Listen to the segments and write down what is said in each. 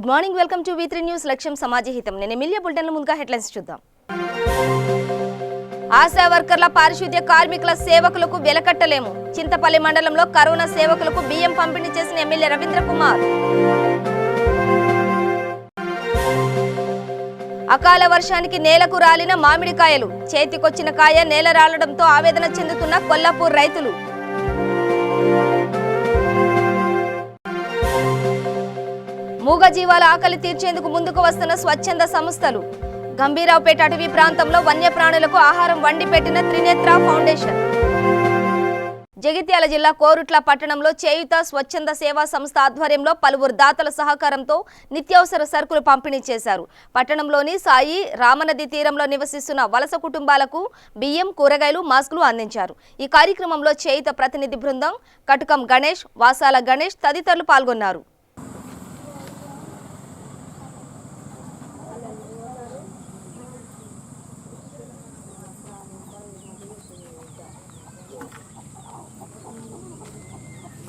Good morning, welcome to V3 news. లక్ష్యం సమాజహితం. నేను MLA బులెటిన్ల ముందుగా హెడ్లైన్స్ చూద్దాం. ఆశా వర్కర్ల పారిశుద్ధ్య కార్మికుల సేవకులకు వెలకట్టలేము. చింతపల్లి మండలంలో కరోనా సేవకులకు బియ్యం పంపిణీ చేసిన ఎమ్మెల్యే రవీంద్ర కుమార్. అకాల వర్షానికి నేలకు రాలిన మామిడికాయలు. చేతికొచ్చిన కాయ నేల రాలడంతో ఆవేదన చెందుతున్న కొల్లాపూర్ రైతులు. మూగజీవాల ఆకలి తీర్చేందుకు ముందుకు వస్తున్న స్వచ్ఛంద సంస్థలు. గంభీరావుపేట అటవీ ప్రాంతంలో వన్యప్రాణులకు ఆహారం వండి పెట్టిన త్రినేత్ర ఫౌండేషన్. జగిత్యాల జిల్లా కోరుట్ల పట్టణంలో చేయుత స్వచ్ఛంద సేవా సంస్థ ఆధ్వర్యంలో పలువురు దాతల సహకారంతో నిత్యావసర సరుకులు పంపిణీ చేశారు. పట్టణంలోని సాయి రామనది తీరంలో నివసిస్తున్న వలస కుటుంబాలకు బియ్యం, కూరగాయలు, మాస్కులు అందించారు. ఈ కార్యక్రమంలో చేయుత ప్రతినిధి బృందం, కటుకం గణేష్, వాసాల గణేష్ తదితరులు పాల్గొన్నారు.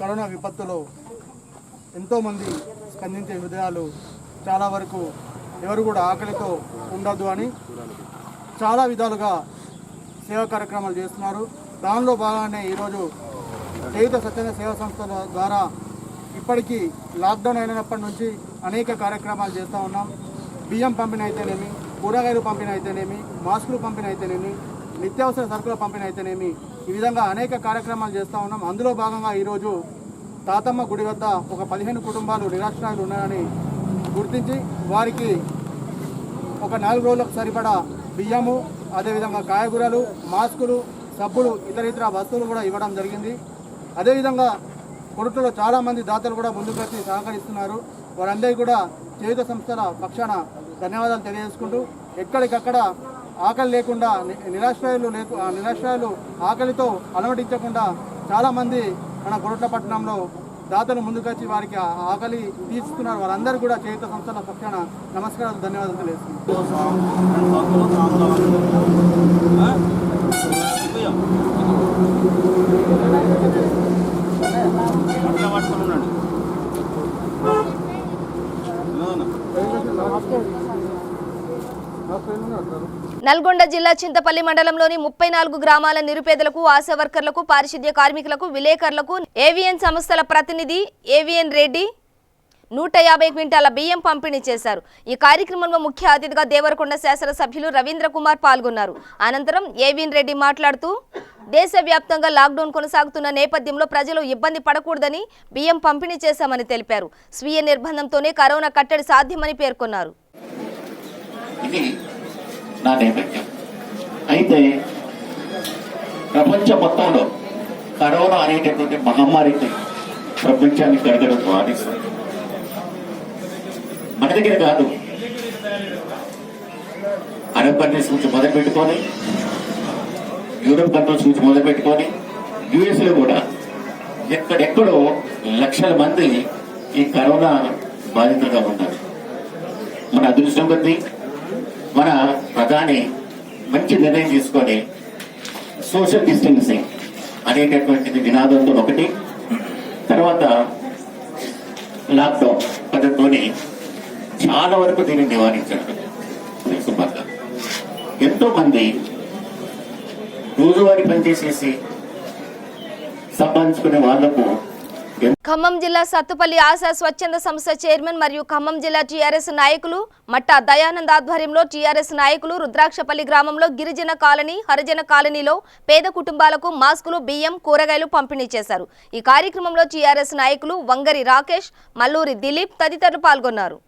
కరోనా విపత్తులో ఎంతోమంది స్పందించే హృదయాలు చాలా వరకు ఎవరు కూడా ఆకలితో ఉండద్దు అని చాలా విధాలుగా సేవా కార్యక్రమాలు చేస్తున్నారు. దానిలో భాగంగానే ఈరోజు చేయుత స్వచ్ఛంద సేవా సంస్థల ద్వారా ఇప్పటికీ లాక్డౌన్ అయినప్పటి నుంచి అనేక కార్యక్రమాలు చేస్తూ ఉన్నాం. బియ్యం పంపిణీ అయితేనేమి, కూరగాయలు పంపిణీ అయితేనేమి, మాస్కులు పంపిణీ అయితేనేమి, నిత్యావసర సరుకుల పంపిణీ అయితేనేమి, ఈ విధంగా అనేక కార్యక్రమాలు చేస్తూ ఉన్నాం. అందులో భాగంగా ఈరోజు తాతమ్మ గుడి వద్ద ఒక 15 కుటుంబాలు నిరాశ్రయాలు ఉన్నాయని గుర్తించి వారికి ఒక 4 రోజులకు సరిపడా బియ్యము, అదేవిధంగా కాయగూరలు, మాస్కులు, సబ్బులు, ఇతర వస్తువులు కూడా ఇవ్వడం జరిగింది. అదేవిధంగా కొడుకులో చాలామంది దాతలు కూడా ముందుకు వచ్చి సహకరిస్తున్నారు. వారందరికీ కూడా చేయుత సంస్థల పక్షాన ధన్యవాదాలు తెలియజేసుకుంటూ ఎక్కడికక్కడ ఆకలి లేకుండా నిరాశ్రయాలు ఆకలితో అలమటించకుండా చాలామంది మన కొరట్ల పట్టణంలో దాతలు ముందుకొచ్చి వారికి ఆకలి తీర్చుతున్నారు. వారందరూ కూడా చేయుత సంస్థల పక్షాన నమస్కారాలు, ధన్యవాదాలు తెలియజేస్తున్నారు. నల్గొండ జిల్లా చింతపల్లి మండలంలోని 34 గ్రామాల నిరుపేదలకు, ఆశా వర్కర్లకు, పారిశుద్ధ్య కార్మికులకు, విలేకరులకు ఏవిఎన్ సంస్థల ప్రతినిధి ఏవిఎన్ రెడ్డి 150 క్వింటాల బియ్యం పంపిణీ చేశారు. ఈ కార్యక్రమంలో ముఖ్య అతిథిగా దేవరకొండ శాసనసభ్యులు రవీంద్ర కుమార్ పాల్గొన్నారు. అనంతరం ఏవిఎన్ రెడ్డి మాట్లాడుతూ దేశవ్యాప్తంగా లాక్డౌన్ కొనసాగుతున్న నేపథ్యంలో ప్రజలు ఇబ్బంది పడకూడదని బియ్యం పంపిణీ చేశామని తెలిపారు. స్వీయ నిర్బంధంతోనే కరోనా కట్టడి సాధ్యమని పేర్కొన్నారు. ఇది నా నేపథ్యం. అయితే ప్రపంచ మొత్తంలో కరోనా అనేటటువంటి మహమ్మారికి ప్రపంచాన్ని గడగడ బాధిస్తుంది. మన దగ్గర కాదు, అరబ్ కంట్రీస్ నుంచి మొదలు పెట్టుకొని, యూరోప్ కంట్రీస్ నుంచి మొదలు పెట్టుకొని, యుఎస్ లో కూడా ఎక్కడెక్కడో లక్షల మంది ఈ కరోనా బాధితులుగా ఉన్నారు. మన అదృష్టం కొద్దీ మన ప్రధాని మంచి నిర్ణయం తీసుకొని సోషల్ డిస్టెన్సింగ్ అనేటటువంటిది నినాదంతో ఒకటి, తర్వాత లాక్డౌన్ పద్ధతితోని చాలా వరకు దీన్ని నివారించారు. ఎంతో మంది రోజువారీ పనిచేసేసి సంపాదించుకునే వాళ్లకు. ఖమ్మం జిల్లా సత్తుపల్లి ఆశా స్వచ్ఛంద సంస్థ చైర్మన్ మరియు ఖమ్మం జిల్లా టీఆర్ఎస్ నాయకులు మట్టా దయానంద్ ఆధ్వర్యంలో టీఆర్ఎస్ నాయకులు రుద్రాక్షపల్లి గ్రామంలో గిరిజన కాలనీ, హరిజన కాలనీలో పేద కుటుంబాలకు మాస్కులు, బియ్యం, కూరగాయలు పంపిణీ చేశారు. ఈ కార్యక్రమంలో టీఆర్ఎస్ నాయకులు వంగరి రాకేష్, మల్లూరి దిలీప్ తదితరులు పాల్గొన్నారు.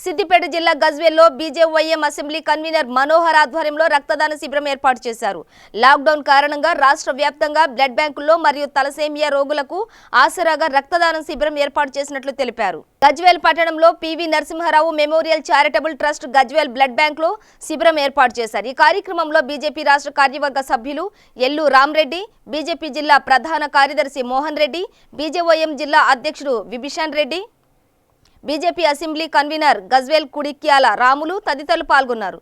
సిద్దిపేట జిల్లా గజ్వేల్లో బీజేవైఎం అసెంబ్లీ కన్వీనర్ మనోహర్ ఆధ్వర్యంలో రక్తదాన శిబిరం ఏర్పాటు చేశారు. లాక్డౌన్ కారణంగా రాష్ట్ర వ్యాప్తంగా బ్లడ్ బ్యాంకుల్లో మరియు తలసేమియా రోగులకు ఆసరాగా రక్తదాన శిబిరం ఏర్పాటు చేసినట్లు తెలిపారు. గజ్వేల్ పట్టణంలో PV Narasimha Rao memorial charitable trust Gajwel blood bank లో శిబిరం ఏర్పాటు చేశారు. ఈ కార్యక్రమంలో బీజేపీ రాష్ట్ర కార్యవర్గ సభ్యులు ఎల్లు రామరెడ్డి, బీజేపీ జిల్లా ప్రధాన కార్యదర్శి మోహన్ రెడ్డి, బీజేవైఎం జిల్లా అధ్యక్షుడు Vibhishan Reddy, BJP assembly convener Gajwel Kudikyala Ramulu తదితరులు పాల్గొన్నారు.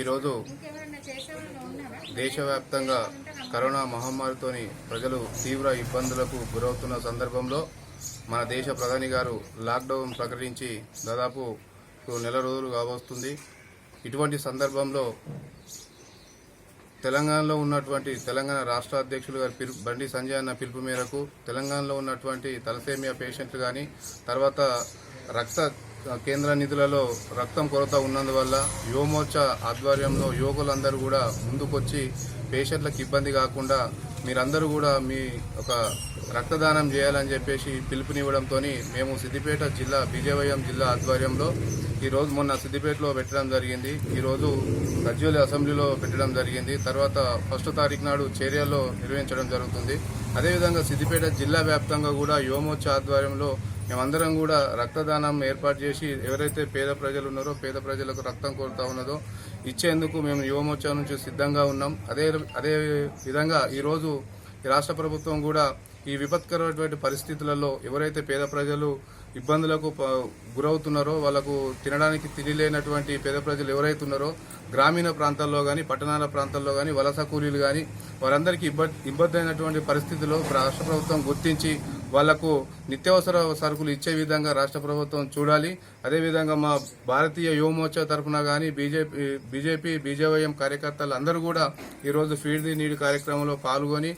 ఈరోజు దేశవ్యాప్తంగా కరోనా మహమ్మారితోని ప్రజలు తీవ్ర ఇబ్బందులకు గురవుతున్న సందర్భంలో మన దేశ ప్రధాని గారు లాక్డౌన్ ప్రకటించి దాదాపు నెల రోజులు కావస్తుంది. ఇటువంటి సందర్భంలో తెలంగాణలో ఉన్నటువంటి తెలంగాణ రాష్ట్ర అధ్యక్షులు గారు బండి సంజయ్ అన్న పిలుపు మేరకు తెలంగాణలో ఉన్నటువంటి తలసేమియా పేషెంట్లు కానీ తర్వాత రక్త కేంద్ర నిధులలో రక్తం కొరత ఉన్నందువల్ల యువమోర్చా ఆధ్వర్యంలో యువకులందరూ కూడా ముందుకొచ్చి పేషెంట్లకు ఇబ్బంది కాకుండా మీరందరూ కూడా మీ ఒక రక్తదానం చేయాలని చెప్పేసి పిలుపునివ్వడంతో మేము సిద్దిపేట జిల్లా బీజేవైఎం జిల్లా ఆధ్వర్యంలో ఈరోజు మొన్న సిద్దిపేటలో పెట్టడం జరిగింది, ఈరోజు గజ్వేల్ అసెంబ్లీలో పెట్టడం జరిగింది, తర్వాత 1వ తారీఖు నాడు చేర్యాల్లో నిర్వహించడం జరుగుతుంది. అదేవిధంగా సిద్దిపేట జిల్లా వ్యాప్తంగా కూడా యువమోర్చా ఆధ్వర్యంలో మేమందరం కూడా రక్తదానం ఏర్పాటు చేసి ఎవరైతే పేద ప్రజలు ఉన్నారో పేద ప్రజలకు రక్తం కొరత ఉన్నదో ఇచ్చేందుకు మేము యువమోర్చా నుంచి సిద్ధంగా ఉన్నాం. అదే విధంగా ఈరోజు రాష్ట్ర ప్రభుత్వం కూడా ఈ విపత్కరమైనటువంటి పరిస్థితులలో ఎవరైతే పేద ప్రజలు ఇబ్బందులకు గురవుతున్నారో వాళ్లకు తినడానికి తిండి లేనటువంటి పేద ప్రజలు ఎవరైతే ఉన్నారో గ్రామీణ ప్రాంతాల్లో కానీ పట్టణాల ప్రాంతాల్లో కానీ వలస కూలీలు కానీ వారందరికీ ఇబ్బంది అయినటువంటి పరిస్థితుల్లో రాష్ట్ర ప్రభుత్వం గుర్తించి వాళ్లకు నిత్యావసర సరుకులు ఇచ్చే విధంగా రాష్ట్ర ప్రభుత్వం చూడాలి. అదేవిధంగా మా భారతీయ యువమోర్చా తరఫున కానీ బీజేపీ బీజేవైఎం కార్యకర్తలు అందరూ కూడా ఈరోజు ఫీడ్ ది నీడ్ కార్యక్రమంలో పాల్గొని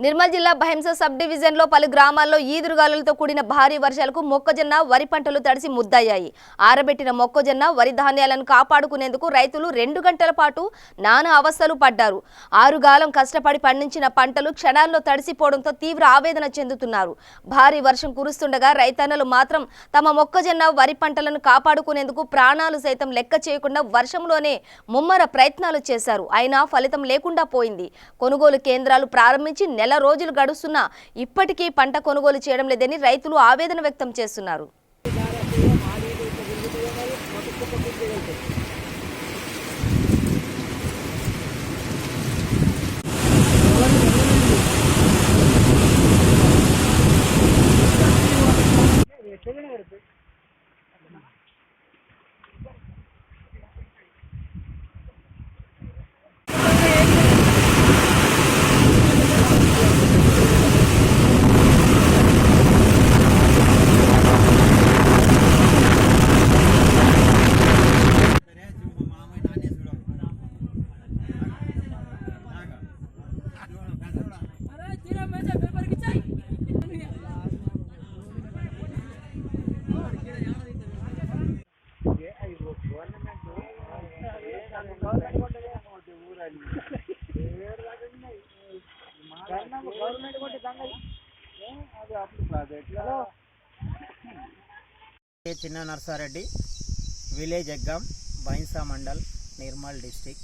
నిర్మల్ జిల్లా భైంస సబ్ డివిజన్ లో పలు గ్రామాల్లో ఈదురుగాలులతో కూడిన భారీ వర్షాలకు మొక్కజొన్న వరి పంటలు తడిసి ముద్దయ్యాయి. ఆరబెట్టిన మొక్కజొన్న వరి ధాన్యాలను కాపాడుకునేందుకు రైతులు 2 గంటల పాటు నానా అవస్థలు పడ్డారు. ఆరుగాలం కష్టపడి పండించిన పంటలు క్షణాల్లో తడిసిపోవడంతో తీవ్ర ఆవేదన చెందుతున్నారు. భారీ వర్షం కురుస్తుండగా రైతన్నలు మాత్రం తమ మొక్కజొన్న వరి పంటలను కాపాడుకునేందుకు ప్రాణాలు సైతం లెక్క చేయకుండా వర్షంలోనే ముమ్మర ప్రయత్నాలు చేశారు. అయినా ఫలితం లేకుండా పోయింది. కొనుగోలు కేంద్రాలు ప్రారంభించి నెల రోజులు గడుస్తున్నా ఇప్పటికీ పంట కొనుగోలు చేయడం లేదని రైతులు ఆవేదన వ్యక్తం చేస్తున్నారు. చిన్న నర్సారెడ్డి, విలేజ్ ఎగ్గాం, బైన్సా మండల్, నిర్మల్ డిస్టిక్.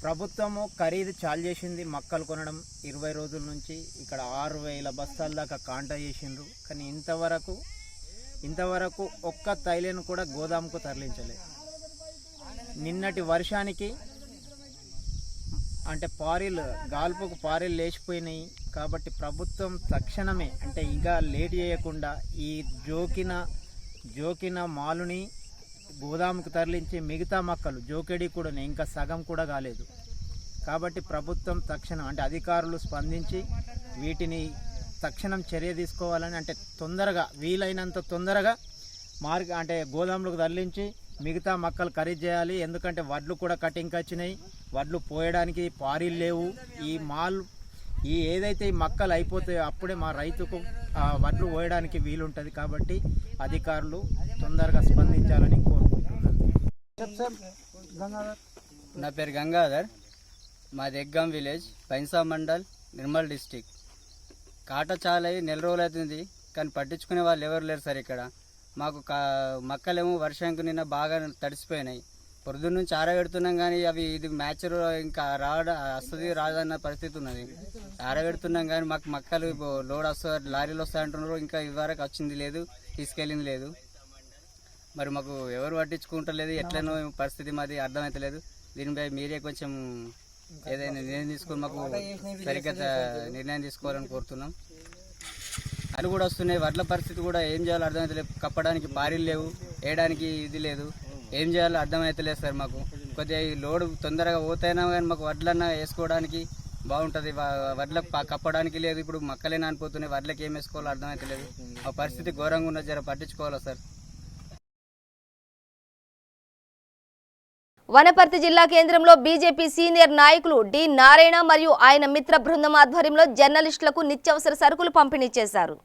ప్రభుత్వము ఖరీదు చాలు చేసింది మొక్కలు కొనడం. 20 రోజుల నుంచి ఇక్కడ 6,000 బస్తాల దాకా కాంటా చేసిండ్రు. కానీ ఇంతవరకు ఒక్క తైలేను కూడా గోదాముకు తరలించలేదు. నిన్నటి వర్షానికి అంటే గాల్పుకు పారీలు లేచిపోయినాయి. కాబట్టి ప్రభుత్వం తక్షణమే అంటే ఇంకా లేట్ చేయకుండా ఈ జోకిన మాలుని గోదాముకు తరలించి మిగతా మొక్కలు జోకెడి కూడా ఇంకా సగం కూడా కాలేదు. కాబట్టి ప్రభుత్వం తక్షణం అంటే అధికారులు స్పందించి వీటిని తక్షణం చర్య తీసుకోవాలని, అంటే తొందరగా వీలైనంత తొందరగా అంటే గోదాములకు తరలించి మిగతా మొక్కలు ఖరీదు చేయాలి. ఎందుకంటే వడ్లు కూడా కటింగ్కి వచ్చినాయి, వడ్లు పోయడానికి పారీలు లేవు. ఏదైతే ఈ మొక్కలు అయిపోతాయో అప్పుడే మా రైతుకు వడ్లు పోయడానికి వీలుంటుంది. కాబట్టి అధికారులు తొందరగా స్పందించాలని కోరుకుంటున్నాను. నా పేరు గంగాధర్, మాది ఎగ్గాం విలేజ్, బైన్సా మండల్, నిర్మల్ డిస్టిక్. కాటా చాలా నెల రోజులు అవుతుంది, కానీ పట్టించుకునే వాళ్ళు ఎవరు లేరు సార్. ఇక్కడ మాకు మొక్కలేమో వర్షంకు నిన్న బాగా తడిసిపోయినాయి. పొద్దున్న నుంచి ఆరబెడుతున్నాం, కానీ ఇది మ్యాచర్ ఇంకా వస్తుంది రాదన్న పరిస్థితి ఉన్నది. ఆరబెడుతున్నాం కానీ మాకు మొక్కలు లోడ్ వస్తుంది, లారీలు వస్తాయంటున్నారు. ఇంకా ఇదివరకు వచ్చింది లేదు, తీసుకెళ్ళింది లేదు. మరి మాకు ఎవరు పట్టించుకుంటలేదు. ఎట్లనో పరిస్థితి మాది అర్థమవుతలేదు. దీనిపై మీరే కొంచెం ఏదైనా నిర్ణయం తీసుకొని మాకు సరిగ్గా నిర్ణయం తీసుకోవాలని కోరుతున్నాం. అవి కూడా వస్తున్నాయి. వడ్ల పరిస్థితి కూడా ఏం చేయాలో అర్థమవుతలేదు. కప్పడానికి పారీలు లేవు, వేయడానికి ఇది లేదు. ఏం చేయాలో అర్థమవుతలేదు సార్. మాకు కొద్దిగా ఈ లోడ్ తొందరగా పోతైనా కానీ మాకు వడ్లన్నా వేసుకోవడానికి బాగుంటుంది. వడ్లకు కప్పడానికి లేదు. ఇప్పుడు మొక్కలే నానిపోతున్నాయి, వడ్లకి ఏం వేసుకోవాలో అర్థమవుతలేదు. ఆ పరిస్థితి ఘోరంగా ఉన్నది, జర పట్టించుకోవాలా సార్. వనపర్తి జిల్లా కేంద్రంలో బీజేపీ సీనియర్ నాయకులు డి నారాయణ మరియు ఆయన మిత్ర బృందం ఆధ్వర్యంలో జర్నలిస్టులకు నిత్యావసర సరుకులు పంపిణీ చేశారు.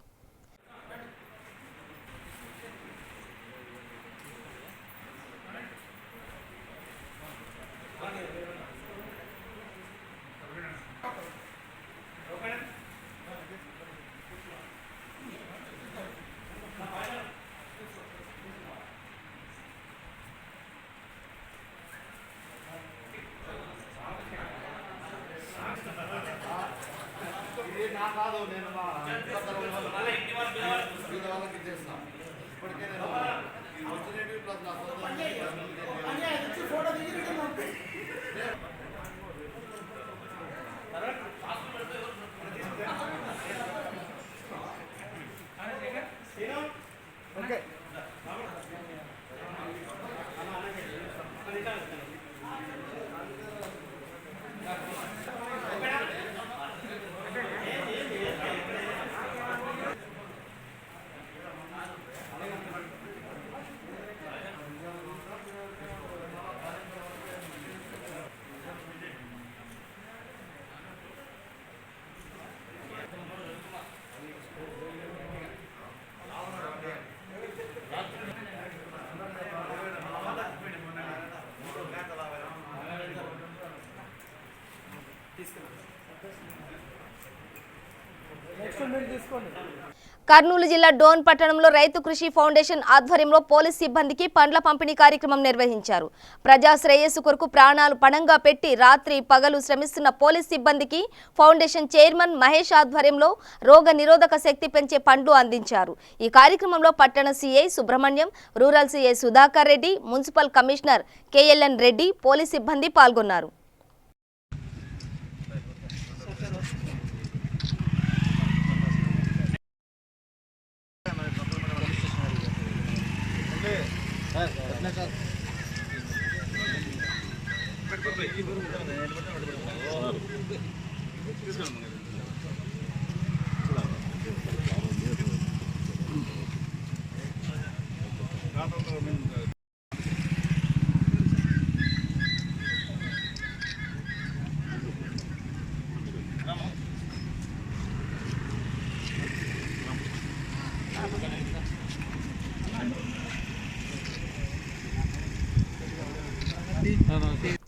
కర్నూలు జిల్లా డోన్ పట్టణంలో రైతు కృషి ఫౌండేషన్ ఆధ్వర్యంలో పోలీస్ సిబ్బందికి పండ్ల పంపిణీ కార్యక్రమం నిర్వహించారు. ప్రజా శ్రేయస్సు కొరకు ప్రాణాలు పణంగా పెట్టి రాత్రి పగలు శ్రమిస్తున్న పోలీస్ సిబ్బందికి ఫౌండేషన్ చైర్మన్ మహేష్ ఆధ్వర్యంలో రోగ నిరోధక శక్తి పెంచే పండ్లు అందించారు. ఈ కార్యక్రమంలో పట్టణ CI Subrahmanyam, rural CI Sudhakar Reddy, municipal commissioner KLN Reddy, police సిబ్బంది పాల్గొన్నారు.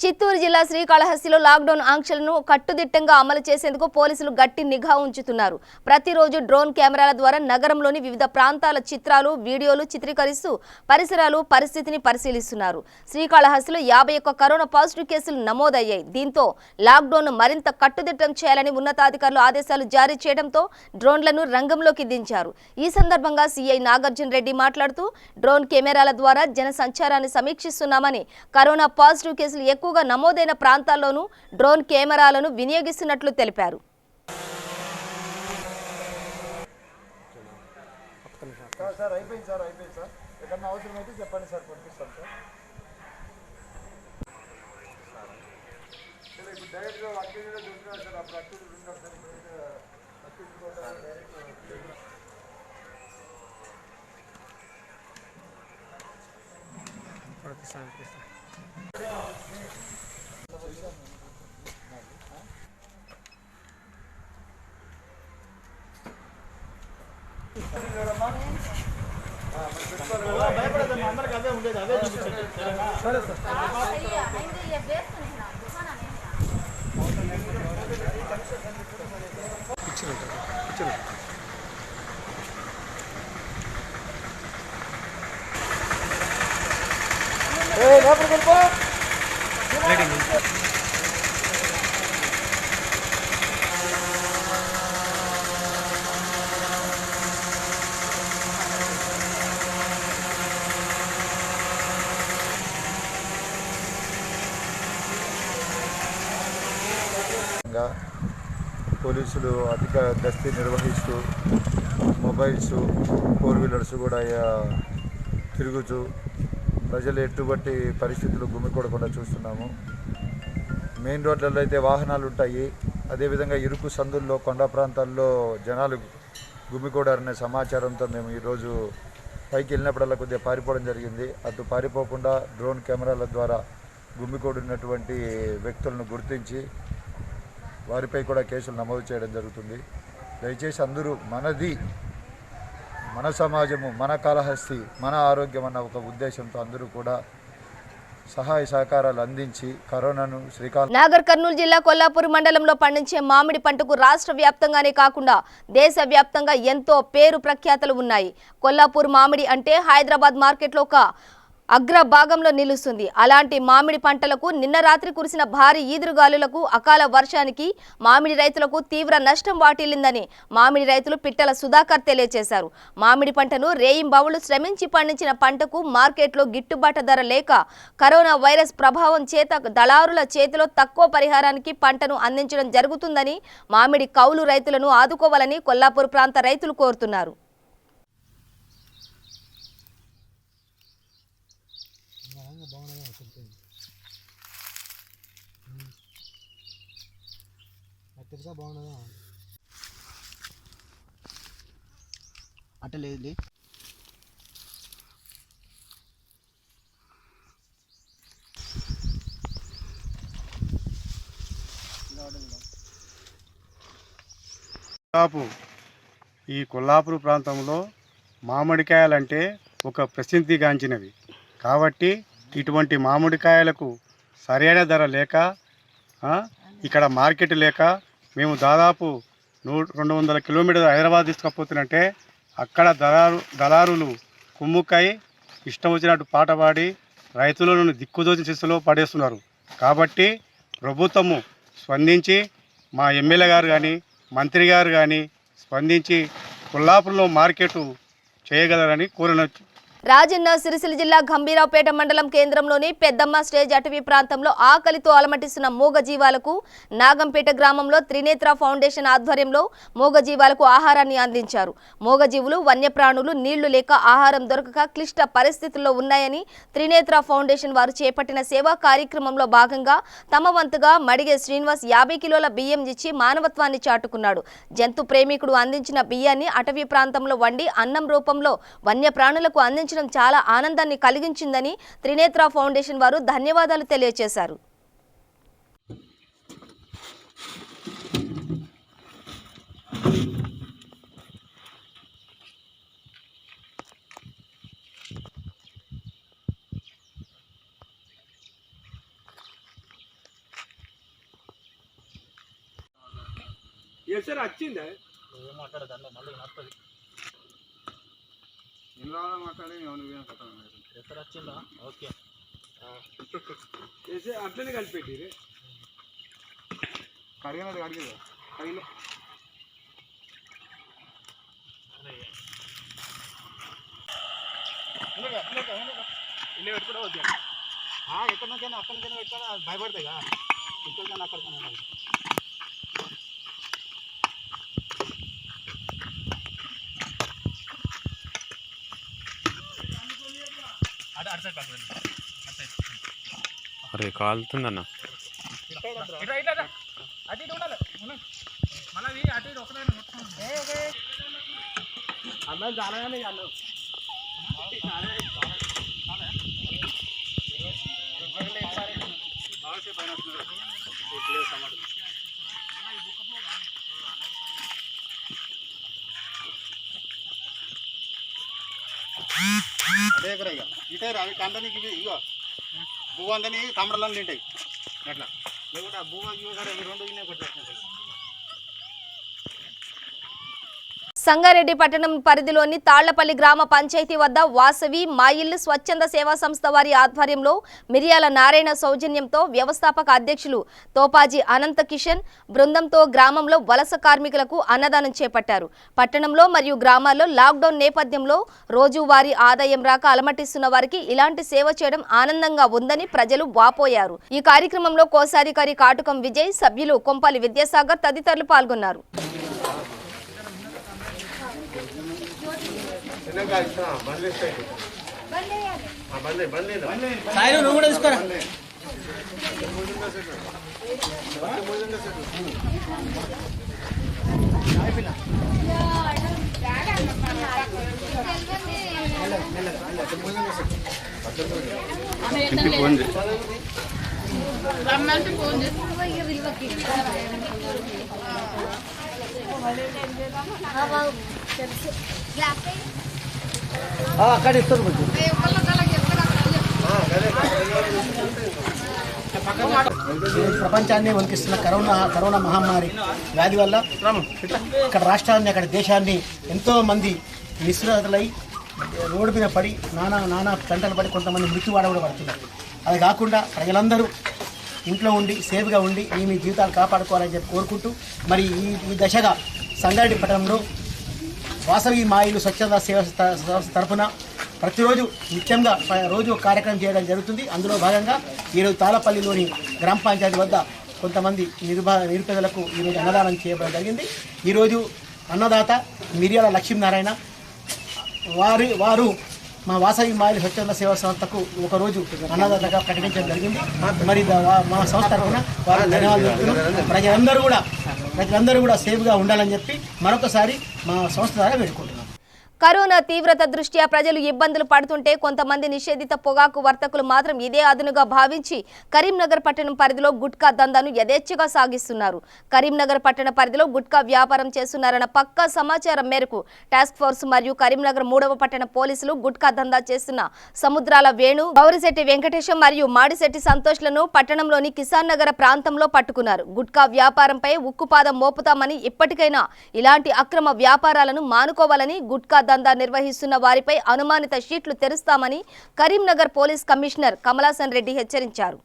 చిత్తూరు జిల్లా శ్రీకాళహస్తిలో లాక్డౌన్ ఆంక్షలను కట్టుదిట్టంగా అమలు చేసేందుకు పోలీసులు గట్టి నిఘా ఉంచుతున్నారు. ప్రతిరోజు డ్రోన్ కెమెరాల ద్వారా నగరంలోని వివిధ ప్రాంతాల చిత్రాలు, వీడియోలు చిత్రీకరిస్తూ పరిసరాలు పరిస్థితిని పరిశీలిస్తున్నారు. శ్రీకాళహస్తిలో 51 కరోనా పాజిటివ్ కేసులు నమోదయ్యాయి. దీంతో లాక్డౌన్ మరింత కట్టుదిట్టం చేయాలని ఉన్నతాధికారులు ఆదేశాలు జారీ చేయడంతో డ్రోన్లను రంగంలోకి దించారు. ఈ సందర్భంగా సీఐ నాగార్జున రెడ్డి మాట్లాడుతూ డ్రోన్ కెమెరాల ద్వారా జన సంచారాన్ని సమీక్షిస్తున్నామని, కరోనా పాజిటివ్ కేసులు ఎక్కువగా నమోదైన ప్రాంతాల్లోనూ డ్రోన్ కెమెరాలను వినియోగిస్తున్నట్లు తెలిపారు. పోలీసులు అధిక గస్తీ నిర్వహిస్తూ మొబైల్స్, 4 వీలర్స్ కూడా తిరుగుతూ ప్రజలు ఎటువంటి పరిస్థితులు గుమికూడకుండా చూస్తున్నాము. మెయిన్ రోడ్లలో అయితే వాహనాలు ఉంటాయి. అదేవిధంగా ఇరుకు సందుల్లో, కొండ ప్రాంతాల్లో జనాలు గుమికూడారనే సమాచారంతో మేము ఈరోజు పైకి వెళ్ళినప్పుడల్లా కొద్దిగా పారిపోవడం జరిగింది. అటు పారిపోకుండా డ్రోన్ కెమెరాల ద్వారా గుమికూడినటువంటి వ్యక్తులను గుర్తించి వారిపై కూడా కేసులు నమోదు చేయడం జరుగుతుంది. దయచేసి అందరూ మనది, మన సమాజము, మన కాళహస్తి, మన ఆరోగ్యం అన్న ఒక ఉద్దేశంతో అందరూ కూడా సహాయ సహకారాలు అందించి కరోనాను నాగర్ కర్నూలు జిల్లా కొల్లాపూర్ మండలంలో పండించే మామిడి పంటకు రాష్ట్ర వ్యాప్తంగానే కాకుండా దేశ వ్యాప్తంగా ఎంతో పేరు ప్రఖ్యాతలు ఉన్నాయి. కొల్లాపూర్ మామిడి అంటే హైదరాబాద్ మార్కెట్లో ఒక అగ్ర భాగంలో నిలుస్తుంది. అలాంటి మామిడి పంటలకు నిన్న రాత్రి కురిసిన భారీ ఈదురుగాలులకు, అకాల వర్షానికి మామిడి రైతులకు తీవ్ర నష్టం వాటిల్లిందని మామిడి రైతులు పిట్టల సుధాకర్ తెలియజేశారు. మామిడి పంటను రేయింబవళ్లు శ్రమించి పండించిన పంటకు మార్కెట్లో గిట్టుబాటు ధర లేక, కరోనా వైరస్ ప్రభావం చేత దళారుల చేతిలో తక్కువ పరిహారానికి పంటను అందించడం జరుగుతుందని మామిడి కౌలు రైతులను ఆదుకోవాలని కొల్లాపూర్ ప్రాంత రైతులు కోరుతున్నారు. అట్టలేదు ఈ కొల్లాపూర్ ప్రాంతంలో మామిడికాయలంటే ఒక ప్రసిద్ధిగాంచినవి. కాబట్టి ఇటువంటి మామిడికాయలకు సరైన ధర లేక, ఇక్కడ మార్కెట్ లేక మేము దాదాపు 200 కిలోమీటర్లు హైదరాబాద్ తీసుకపోతున్నట్టే అక్కడ దళారులు కుమ్ముక్కై ఇష్టం వచ్చినట్టు పాట పాడి రైతులను దిక్కుదోచిన స్థితిలో పడేస్తున్నారు. కాబట్టి ప్రభుత్వము స్పందించి, మా ఎమ్మెల్యే గారు కానీ, మంత్రి గారు కానీ స్పందించి కొల్లాపూర్లో మార్కెట్ చేయగలరని కోరనొచ్చు. రాజన్న సిరిసిల్ల జిల్లా గంభీరావుపేట మండలం కేంద్రంలోని పెద్దమ్మ స్టేజ్ అటవీ ప్రాంతంలో ఆకలితో అలమటిస్తున్న మూగజీవాలకు నాగంపేట గ్రామంలో త్రినేత్ర ఫౌండేషన్ ఆధ్వర్యంలో మూగజీవాలకు ఆహారాన్ని అందించారు. మూగజీవులు, వన్యప్రాణులు నీళ్లు లేక ఆహారం దొరకక క్లిష్ట పరిస్థితుల్లో ఉన్నాయని త్రినేత్ర ఫౌండేషన్ వారు చేపట్టిన సేవా కార్యక్రమంలో భాగంగా తమ వంతుగా మడిగే శ్రీనివాస్ 50 కిలోల బియ్యం ఇచ్చి మానవత్వాన్ని చాటుకున్నాడు. జంతు ప్రేమికుడు అందించిన బియ్యాన్ని అటవీ ప్రాంతంలో వండి అన్నం రూపంలో వన్యప్రాణులకు అందించడం చాలా ఆనందాన్ని కలిగించిందని త్రినేత్ర ఫౌండేషన్ వారు ధన్యవాదాలు తెలియజేశారు. అట్లనే కలిపెట్టి కడిగినది కడిగేది కడిగిన ఇల్లు పెట్టుకుంటే వద్దు ఎక్కడి నుంచైనా అక్కడి నుంచైనా పెట్టుకొని భయపడతాయి కదా ఇక్కడికైనా అక్కడికైనా అరే కాలుతుందన్న అమ్మాయి చాలాగానే అన్నావు అదే ఇక ఇటే అవి కందనికి ఇవి ఇగో పువ్వు అందని తమడలను తింటాయి అట్లా లేకుంటే ఆ భూమా ఇవి కూడా ఇవి రెండు ఇన్నే కొట్టేస్తుంటాయి. సంగారెడ్డి పట్టణం పరిధిలోని తాళ్లపల్లి గ్రామ పంచాయతీ వద్ద వాసవి మా ఇల్లు స్వచ్ఛంద సేవా సంస్థ వారి ఆధ్వర్యంలో మిరియాల నారాయణ సౌజన్యంతో వ్యవస్థాపక అధ్యక్షులు తోపాజీ అనంత కిషన్ బృందంతో గ్రామంలో వలస కార్మికులకు అన్నదానం చేపట్టారు. పట్టణంలో మరియు గ్రామాల్లో లాక్డౌన్ నేపథ్యంలో రోజువారీ ఆదాయం రాక అలమటిస్తున్న వారికి ఇలాంటి సేవ చేయడం ఆనందంగా ఉందని ప్రజలు వాపోయారు. ఈ కార్యక్రమంలో కోశాధికారి కాటుకం విజయ్, సభ్యులు కొంపల్లి విద్యాసాగర్ తదితరులు పాల్గొన్నారు. అక్కడ ఇస్తారు ప్రపంచాన్ని వణికిస్తున్న కరోనా మహమ్మారి వ్యాధి వల్ల ఇక్కడ రాష్ట్రాన్ని అక్కడ దేశాన్ని ఎంతో మంది నిస్సృతులై రోడ్డు మీద పడి నానా గంటలు పడి కొంతమంది మృత్యువాడ కూడా పడుతున్నారు. అది కాకుండా ప్రజలందరూ ఇంట్లో ఉండి సేఫ్గా ఉండి మీ జీవితాలు కాపాడుకోవాలని చెప్పి కోరుకుంటూ మరి ఈ దశగా సంగారెడ్డి పట్టణంలో వాసవి మా ఇల్లు స్వచ్ఛంద సేవ తరఫున ప్రతిరోజు నిత్యంగా రోజు కార్యక్రమం చేయడం జరుగుతుంది. అందులో భాగంగా ఈరోజు తాళపల్లిలోని గ్రామ పంచాయతీ వద్ద కొంతమంది నిరుపేదలకు ఈరోజు అన్నదానం చేయడం జరిగింది. ఈరోజు అన్నదాత మిరియాల లక్ష్మీనారాయణ వారు మా వాసవి మా ఇల్లు స్వచ్ఛంద సేవా సంస్థకు ఒకరోజు అన్నదాతగా ప్రకటించడం జరిగింది. మరి మా సంస్థ తరఫున వారు ధన్యవాదాలు చెప్తున్నాం. ప్రజలందరూ కూడా సేఫ్గా ఉండాలని చెప్పి మరొకసారి మా సంస్థ ద్వారా వేడుకుంటున్నాం. కరోనా తీవ్రత దృష్ట్యా ప్రజలు ఇబ్బందులు పడుతుంటే కొంతమంది నిషేధిత పొగాకు వర్తకులు మాత్రం ఇదే అదునుగా భావించి కరీంనగర్ పట్టణం పరిధిలో గుట్కా దందాను యథేచ్ఛగా సాగిస్తున్నారు. కరీంనగర్ పట్టణ పరిధిలో గుట్కా వ్యాపారం చేస్తున్నారన్న పక్కా సమాచారం మేరకు టాస్క్ ఫోర్స్ మరియు కరీంనగర్ 3వ పట్టణ పోలీసులు గుట్కా దందా చేస్తున్న సముద్రాల వేణు, గౌరిశెట్టి వెంకటేశం మరియు మాడిశెట్టి సంతోష్లను పట్టణంలోని కిసాన్ నగర ప్రాంతంలో పట్టుకున్నారు. గుట్కా వ్యాపారంపై ఉక్కుపాదం మోపుతామని ఇప్పటికైనా ఇలాంటి అక్రమ వ్యాపారాలను మానుకోవాలని, గుట్కా దందా నిర్వహిస్తున్న వారిపై అనుమానిత షీట్లు తెరుస్తామని కరీంనగర్ పోలీస్ కమిషనర్ కమలాసన్ రెడ్డి హెచ్చరించారు.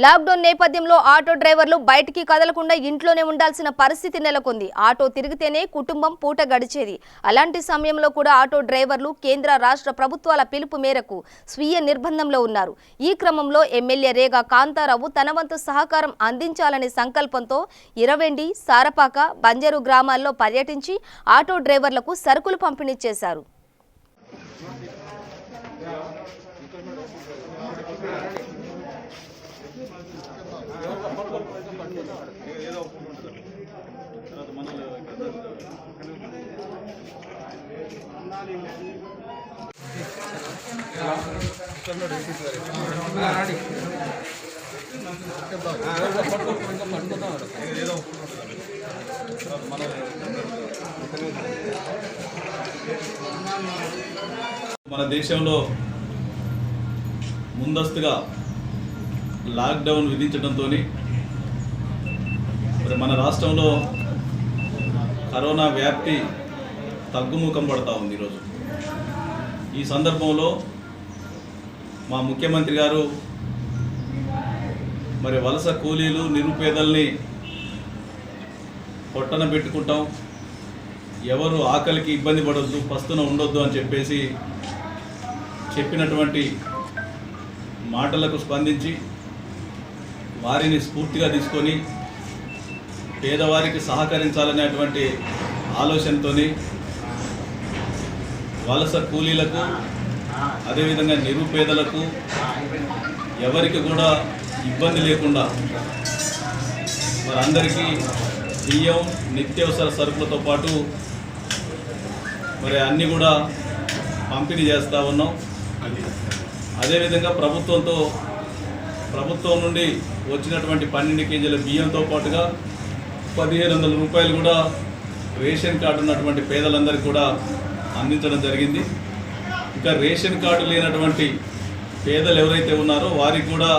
లాక్డౌన్ నేపథ్యంలో ఆటో డ్రైవర్లు బయటికి కదలకుండా ఇంట్లోనే ఉండాల్సిన పరిస్థితి నెలకొంది. ఆటో తిరిగితేనే కుటుంబం పూట గడిచేది. అలాంటి సమయంలో కూడా ఆటో డ్రైవర్లు కేంద్ర రాష్ట్ర ప్రభుత్వాల పిలుపు మేరకు స్వీయ నిర్బంధంలో ఉన్నారు. ఈ క్రమంలో ఎమ్మెల్యే రేగా కాంతారావు తన వంతు సహకారం అందించాలనే సంకల్పంతో ఇరవెండి, సారపాక, బంజరు గ్రామాల్లో పర్యటించి ఆటో డ్రైవర్లకు సరుకులు పంపిణీ చేశారు. మన దేశంలో ముందస్తుగా లాక్డౌన్ విధించడంతో మరి మన రాష్ట్రంలో కరోనా వ్యాప్తి తగ్గుముఖం పడతా ఉంది ఈరోజు. ఈ సందర్భంలో మా ముఖ్యమంత్రి గారు మరి వలస కూలీలు నిరుపేదల్ని పొట్టన పెట్టుకుంటాం, ఎవరు ఆకలికి ఇబ్బంది పడొద్దు, పస్తున ఉండొద్దు అని చెప్పేసి చెప్పినటువంటి మాటలకు స్పందించి వారిని స్ఫూర్తిగా తీసుకొని పేదవారికి సహకరించాలనేటువంటి ఆలోచనతో వలస కూలీలకు అదేవిధంగా నిరుపేదలకు ఎవరికి కూడా ఇబ్బంది లేకుండా వారందరికీ బియ్యం నిత్యావసర సరుకులతో పాటు మరి అన్నీ కూడా పంపిణీ చేస్తూ ఉన్నాం. అదేవిధంగా ప్రభుత్వం నుండి వచ్చినటువంటి 12 కేజీల బియ్యంతో పాటుగా 1500 రూపాయలు కూడా రేషన్ కార్డు ఉన్నటువంటి పేదలందరికీ కూడా అందించడం జరిగింది. ఇంకా రేషన్ కార్డు లేనటువంటి పేదలు ఎవరైతే ఉన్నారో వారికి కూడా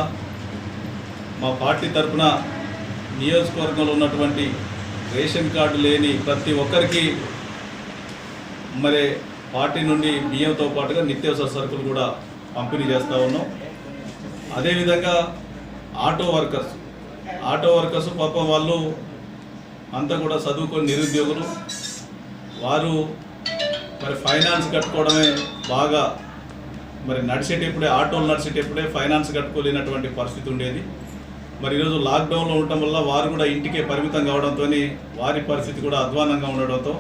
మా పార్టీ తరఫున నియోజకవర్గంలో ఉన్నటువంటి రేషన్ కార్డు లేని ప్రతి ఒక్కరికి మరి పార్టీ నుండి బియ్యంతో పాటుగా నిత్యావసర సరుకులు కూడా పంపిణీ చేస్తూ ఉన్నాం. అదేవిధంగా ఆటో వర్కర్స్ పాపం వాళ్ళు అంతా కూడా చదువుకొని నిరుద్యోగులు, వారు మరి ఫైనాన్స్ కట్టుకోవడమే బాగా మరి ఆటోలు నడిచేటప్పుడే ఫైనాన్స్ కట్టుకోలేనటువంటి పరిస్థితి ఉండేది. మరి ఈరోజు లాక్డౌన్లో ఉండటం వల్ల వారు కూడా ఇంటికే పరిమితం కావడంతో వారి పరిస్థితి కూడా అధ్వానంగా ఉండడంతో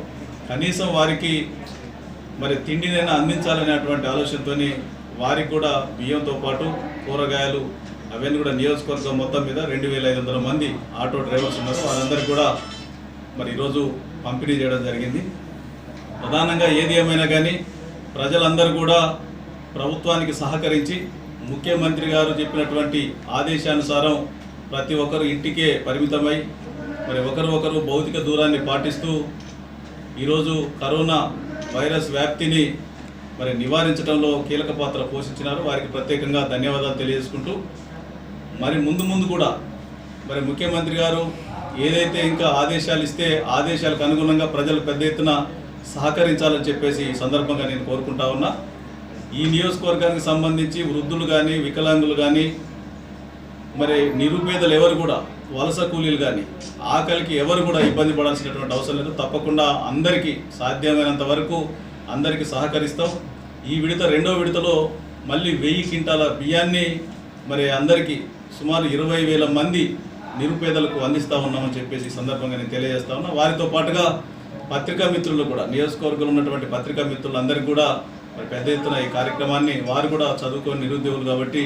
కనీసం వారికి మరి తిండినైనా అందించాలనేటువంటి ఆలోచనతో వారికి కూడా బియ్యంతో పాటు కూరగాయలు అవన్నీ కూడా నియోజకవర్గం మొత్తం మీద 2500 మంది ఆటో డ్రైవర్స్ ఉన్నారు. వారందరికీ కూడా మరి ఈరోజు పంపిణీ చేయడం జరిగింది. ప్రధానంగా ఏది ఏమైనా కానీ ప్రజలందరూ కూడా ప్రభుత్వానికి సహకరించి ముఖ్యమంత్రి గారు చెప్పినటువంటి ఆదేశానుసారం ప్రతి ఒక్కరు ఇంటికే పరిమితమై మరి ఒకరు భౌతిక దూరాన్ని పాటిస్తూ ఈరోజు కరోనా వైరస్ వ్యాప్తిని మరి నివారించడంలో కీలక పాత్ర పోషించినారు. వారికి ప్రత్యేకంగా ధన్యవాదాలు తెలియజేసుకుంటూ మరి ముందు కూడా మరి ముఖ్యమంత్రి గారు ఏదైతే ఇంకా ఆదేశాలు ఇస్తే ఆదేశాలకు అనుగుణంగా ప్రజలు పెద్ద ఎత్తున సహకరించాలని చెప్పేసి ఈ సందర్భంగా నేను కోరుకుంటా ఉన్నా. ఈ నియోజకవర్గానికి సంబంధించి వృద్ధులు కానీ వికలాంగులు కానీ మరి నిరుపేదలు ఎవరు కూడా వలస కూలీలు కానీ ఆకలికి ఎవరు కూడా ఇబ్బంది పడాల్సినటువంటి అవసరం లేదు. తప్పకుండా అందరికీ సాధ్యమైనంత వరకు అందరికీ సహకరిస్తాం. ఈ రెండో విడతలో మళ్ళీ 1000 క్వింటాల బియ్యాన్ని మరి అందరికీ సుమారు 20,000 మంది నిరుపేదలకు అందిస్తూ ఉన్నామని చెప్పేసి ఈ సందర్భంగా నేను తెలియజేస్తా ఉన్నా. వారితో పాటుగా పత్రికా మిత్రులు కూడా నియోజకవర్గంలో ఉన్నటువంటి పత్రికా మిత్రులందరికీ కూడా మరి పెద్ద ఎత్తున ఈ కార్యక్రమాన్ని వారు కూడా చదువుకొని నిరుద్యోగులు కాబట్టి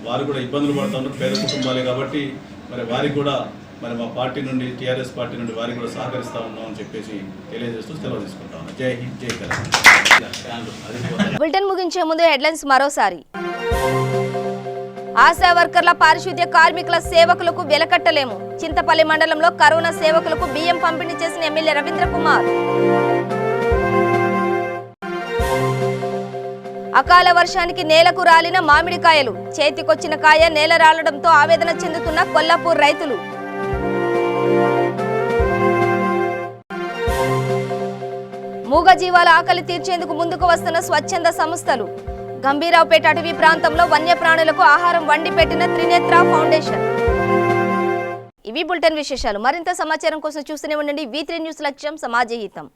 వారు కూడా ఇబ్బందులు పడుతూ ఉన్నారు, పేద కుటుంబాలే కాబట్టి మరి వారికి కూడా మరి మా పార్టీ నుండి టీఆర్ఎస్ పార్టీ నుండి వారికి కూడా సహకరిస్తూ ఉన్నామని చెప్పేసి తెలియజేస్తూ సెలవు తీసుకుంటా ఉన్నాం. జై హింద్, జై తెలంగాణ. బులెటిన్ ముగించే ముందు హెడ్లైన్స్ మరోసారి. ఆశా వర్కర్ల పారిశుద్ధ్య కార్మికుల సేవకులకు వెలకట్టలేము. చింతపల్లి మండలంలో కరోనా సేవకులకు బియ్యం పంపిణీ చేసిన ఎమ్మెల్యే రవీంద్ర కుమార్. అకాల వర్షానికి నేలకు రాలిన మామిడికాయలు, చేతికొచ్చిన కాయ నేల రాలడంతో ఆవేదన చెందుతున్న కొల్లాపూర్ రైతులు. మూగజీవాల ఆకలి తీర్చేందుకు ముందుకు వస్తున్న స్వచ్ఛంద సంస్థలు. గంభీరావుపేట అటవీ ప్రాంతంలో వన్యప్రాణులకు ఆహారం వండి పెట్టిన త్రినేత్ర ఫౌండేషన్. ఇవి బులెటిన్ విశేషాలు. మరింత సమాచారం కోసం చూస్తూనే ఉండండి V3 న్యూస్. లక్ష్యం సమాజ హితం.